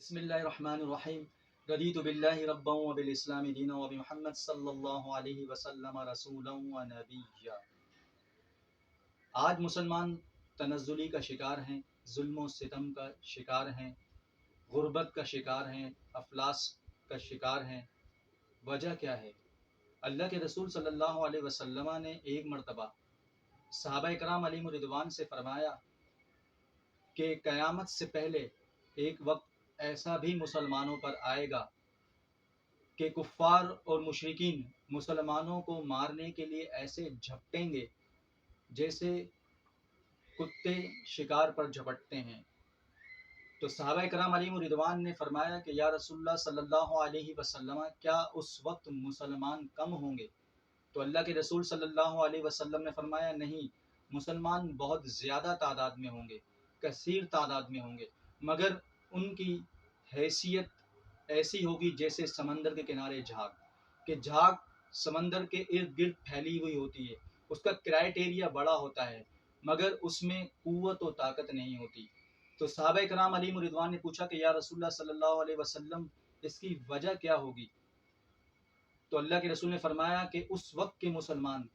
بسم اللہ الرحمن الرحیم رضیت باللہ ربا وبالاسلام دینا وبمحمد صلی اللہ علیہ وسلم رسولا ونبیا۔ آج مسلمان تنزلی کا شکار ہیں، ظلم و ستم کا شکار ہیں، غربت کا شکار ہیں، افلاس کا شکار ہیں۔ وجہ کیا ہے؟ اللہ کے رسول صلی اللہ علیہ وسلم نے ایک مرتبہ صحابہ کرام علیہم رضوان سے فرمایا کہ قیامت سے پہلے ایک وقت ایسا بھی مسلمانوں پر آئے گا کہ کفار اور مشرکین مسلمانوں کو مارنے کے لیے ایسے جھپٹیں گے جیسے کتے شکار پر جھپٹتے ہیں۔ تو صحابہ کرام علیہم رضوان نے فرمایا کہ یا رسول اللہ صلی اللہ علیہ وسلم، کیا اس وقت مسلمان کم ہوں گے؟ تو اللہ کے رسول صلی اللہ علیہ وسلم نے فرمایا نہیں، مسلمان بہت زیادہ تعداد میں ہوں گے، کثیر تعداد میں ہوں گے، مگر ان کی حیثیت ایسی ہوگی جیسے سمندر کے کنارے جھاگ، کہ جھاگ سمندر کے ارد گرد پھیلی ہوئی ہوتی ہے، اس کا کرائٹیریا بڑا ہوتا ہے مگر اس میں قوت و طاقت نہیں ہوتی۔ تو صحابہ کرام علیہم رضوان نے پوچھا کہ یا رسول اللہ صلی اللہ علیہ وسلم، اس کی وجہ کیا ہوگی؟ تو اللہ کے رسول نے فرمایا کہ اس وقت کے مسلمان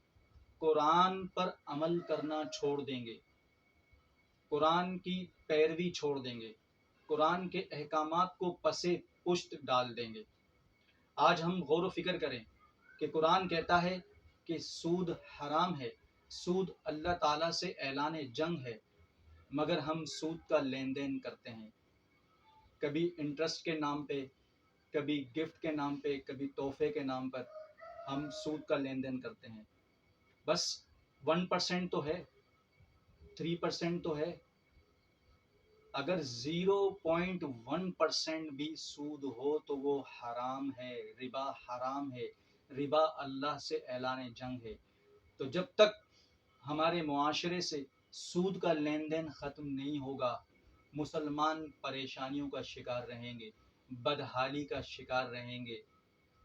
قرآن پر عمل کرنا چھوڑ دیں گے، قرآن کی پیروی چھوڑ دیں گے، قرآن کے احکامات کو پسے پشت ڈال دیں گے۔ آج ہم غور و فکر کریں کہ قرآن کہتا ہے کہ سود حرام ہے، سود اللہ تعالیٰ سے اعلان جنگ ہے، مگر ہم سود کا لین دین کرتے ہیں، کبھی انٹرسٹ کے نام پہ، کبھی گفٹ کے نام پہ، کبھی تحفے کے نام پر ہم سود کا لین دین کرتے ہیں۔ بس 1% تو ہے، 3% تو ہے، اگر 0.1% بھی سود ہو تو وہ حرام ہے، ربا حرام ہے، ربا اللہ سے اعلان جنگ ہے۔ تو جب تک ہمارے معاشرے سے سود کا لین دین ختم نہیں ہوگا، مسلمان پریشانیوں کا شکار رہیں گے، بدحالی کا شکار رہیں گے،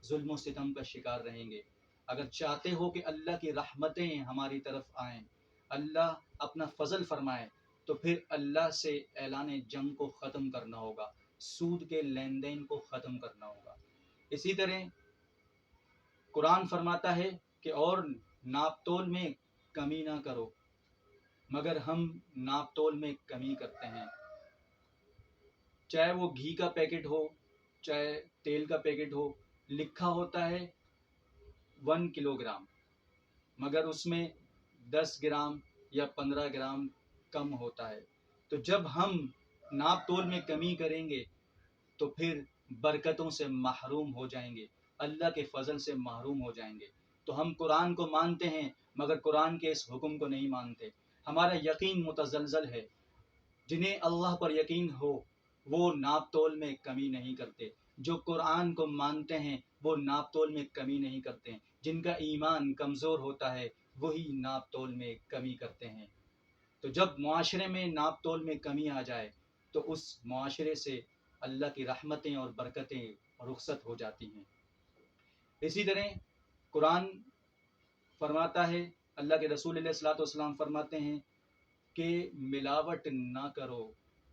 ظلم و ستم کا شکار رہیں گے۔ اگر چاہتے ہو کہ اللہ کی رحمتیں ہماری طرف آئیں، اللہ اپنا فضل فرمائے، تو پھر اللہ سے اعلان جنگ کو ختم کرنا ہوگا، سود کے لین دین کو ختم کرنا ہوگا۔ اسی طرح قرآن فرماتا ہے کہ اور ناپ تول میں کمی نہ کرو، مگر ہم ناپ تول میں کمی کرتے ہیں۔ چاہے وہ گھی کا پیکٹ ہو، چاہے تیل کا پیکٹ ہو، لکھا ہوتا ہے 1 کلو گرام، مگر اس میں 10 گرام یا 15 گرام کم ہوتا ہے۔ تو جب ہم ناپ تول میں کمی کریں گے تو پھر برکتوں سے محروم ہو جائیں گے، اللہ کے فضل سے محروم ہو جائیں گے۔ تو ہم قرآن کو مانتے ہیں مگر قرآن کے اس حکم کو نہیں مانتے، ہمارا یقین متزلزل ہے۔ جنہیں اللہ پر یقین ہو وہ ناپ تول میں کمی نہیں کرتے، جو قرآن کو مانتے ہیں وہ ناپ تول میں کمی نہیں کرتے ہیں۔ جن کا ایمان کمزور ہوتا ہے وہی ناپ تول میں کمی کرتے ہیں۔ تو جب معاشرے میں ناپ تول میں کمی آ جائے تو اس معاشرے سے اللہ کی رحمتیں اور برکتیں رخصت ہو جاتی ہیں۔ اسی طرح قرآن فرماتا ہے، اللہ کے رسول علیہ الصلوۃ والسلام فرماتے ہیں کہ ملاوٹ نہ کرو،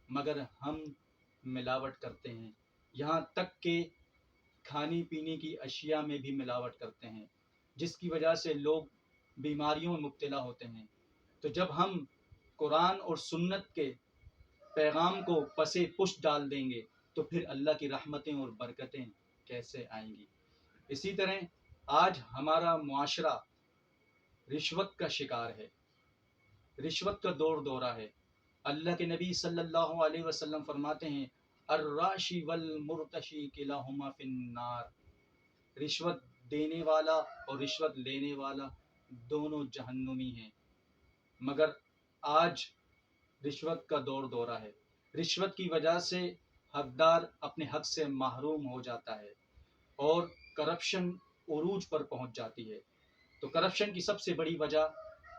مگر ہم ملاوٹ کرتے ہیں، یہاں تک کہ کھانے پینے کی اشیاء میں بھی ملاوٹ کرتے ہیں، جس کی وجہ سے لوگ بیماریوں میں مبتلا ہوتے ہیں۔ تو جب ہم قرآن اور سنت کے پیغام کو پسے پشت ڈال دیں گے تو پھر اللہ کی رحمتیں اور برکتیں کیسے آئیں گی؟ اسی طرح آج ہمارا معاشرہ رشوت کا شکار ہے، رشوت کا دور دورہ ہے۔ اللہ کے نبی صلی اللہ علیہ وسلم فرماتے ہیں الراشی والمرتشی کلاہما فی النار، رشوت دینے والا اور رشوت لینے والا دونوں جہنمی ہیں۔ مگر آج رشوت کا دور دورہ ہے، رشوت کی وجہ سے حقدار اپنے حق سے محروم ہو جاتا ہے اور کرپشن عروج پر پہنچ جاتی ہے۔ تو کرپشن کی سب سے بڑی وجہ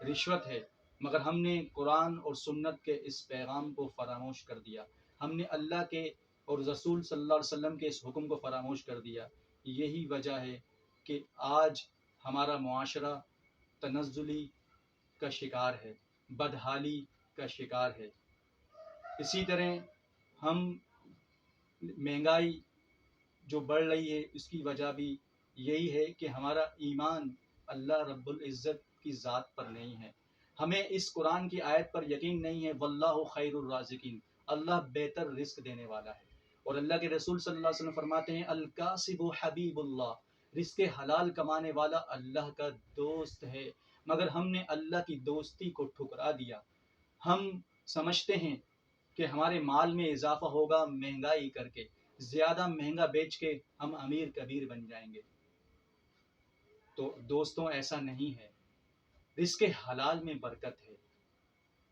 رشوت ہے، مگر ہم نے قرآن اور سنت کے اس پیغام کو فراموش کر دیا، ہم نے اللہ کے اور رسول صلی اللہ علیہ وسلم کے اس حکم کو فراموش کر دیا۔ یہی وجہ ہے کہ آج ہمارا معاشرہ تنزلی کا شکار ہے، بدحالی کا شکار ہے۔ اسی طرح ہم مہنگائی جو بڑھ رہی ہے اس کی وجہ بھی یہی ہے کہ ہمارا ایمان اللہ رب العزت کی ذات پر نہیں ہے. ہمیں اس قرآن کی آیت پر یقین نہیں ہے واللہ خیر الرازقین، اللہ بہتر رزق دینے والا ہے. اور اللہ کے رسول صلی اللہ علیہ وسلم فرماتے ہیں الکاسب حبیب اللہ، رزق حلال کمانے والا اللہ کا دوست ہے. مگر ہم نے اللہ کی دوستی کو ٹھکرا دیا. ہم سمجھتے ہیں کہ ہمارے مال میں اضافہ ہوگا مہنگائی کر کے، زیادہ مہنگا بیچ کے ہم امیر کبیر بن جائیں گے. تو دوستوں ایسا نہیں ہے. رزق حلال میں برکت ہے،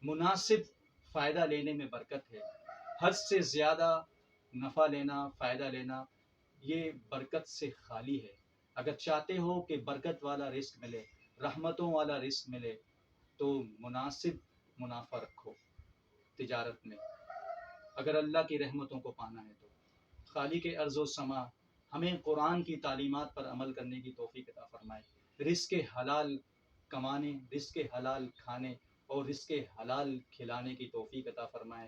مناسب فائدہ لینے میں برکت ہے. حد سے زیادہ نفع لینا، فائدہ لینا، یہ برکت سے خالی ہے. اگر چاہتے ہو کہ برکت والا رزق ملے، رحمتوں والا رزق ملے، تو مناسب منافع رکھو تجارت میں. اگر اللہ کی رحمتوں کو پانا ہے تو خالق ارض و سما ہمیں قرآن کی تعلیمات پر عمل کرنے کی توفیق عطا فرمائے. رزق حلال کمانے، رزق حلال کھانے اور رزق حلال کھلانے کی توفیق عطا فرمائے.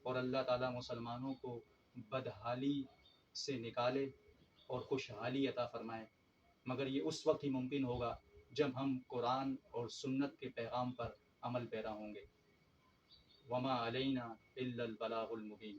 اور اللہ تعالیٰ مسلمانوں کو بدحالی سے نکالے اور خوشحالی عطا فرمائے. مگر یہ اس وقت ہی ممکن ہوگا جب ہم قرآن اور سنت کے پیغام پر عمل پیرا ہوں گے. وما علینا الا البلاغ المبین.